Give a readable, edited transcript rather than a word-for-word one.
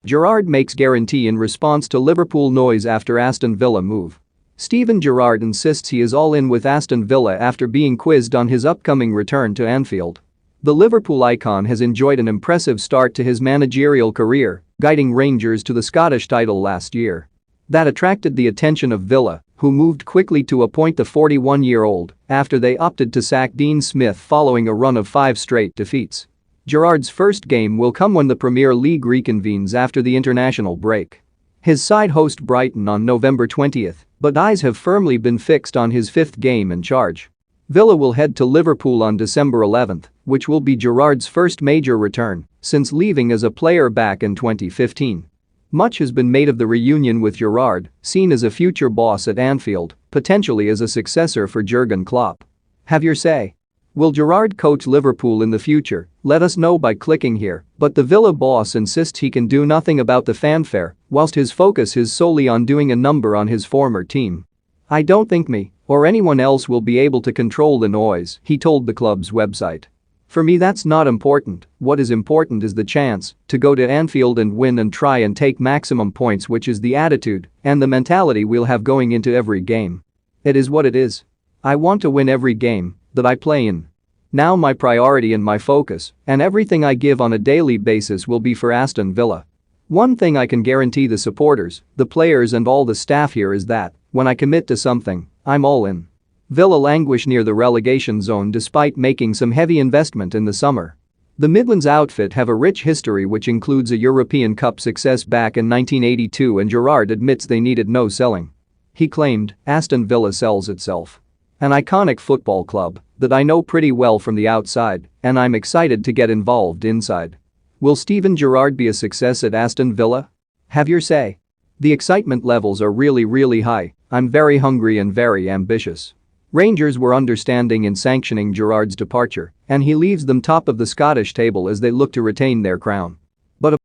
Gerrard makes guarantee in response to Liverpool noise after Aston Villa move. Steven Gerrard insists he is all in with Aston Villa after being quizzed on his upcoming return to Anfield. The Liverpool icon has enjoyed an impressive start to his managerial career, guiding Rangers to the Scottish title last year. That attracted the attention of Villa, who moved quickly to appoint the 41-year-old after they opted to sack Dean Smith following a run of 5 straight defeats. Gerrard's first game will come when the Premier League reconvenes after the international break. His side host Brighton on November 20, but eyes have firmly been fixed on his 5th game in charge. Villa will head to Liverpool on December 11, which will be Gerrard's first major return since leaving as a player back in 2015. Much has been made of the reunion with Gerrard, seen as a future boss at Anfield, potentially as a successor for Jurgen Klopp. Have your say. Will Gerrard coach Liverpool in the future? Let us know by clicking here, but the Villa boss insists he can do nothing about the fanfare, whilst his focus is solely on doing a number on his former team. "I don't think me or anyone else will be able to control the noise," he told the club's website. "For me that's not important, what is important is the chance to go to Anfield and win and try and take maximum points, which is the attitude and the mentality we'll have going into every game. It is what it is. I want to win every game that I play in. Now my priority and my focus and everything I give on a daily basis will be for Aston Villa. One thing I can guarantee the supporters, the players and all the staff here is that, when I commit to something, I'm all in." Villa languish near the relegation zone despite making some heavy investment in the summer. The Midlands outfit have a rich history which includes a European Cup success back in 1982, and Gerrard admits they needed no selling. He claimed, "Aston Villa sells itself. An iconic football club that I know pretty well from the outside, and I'm excited to get involved inside." Will Steven Gerrard be a success at Aston Villa? Have your say. The excitement levels are really high. I'm very hungry and very ambitious. Rangers were understanding in sanctioning Gerrard's departure, and he leaves them top of the Scottish table as they look to retain their crown. But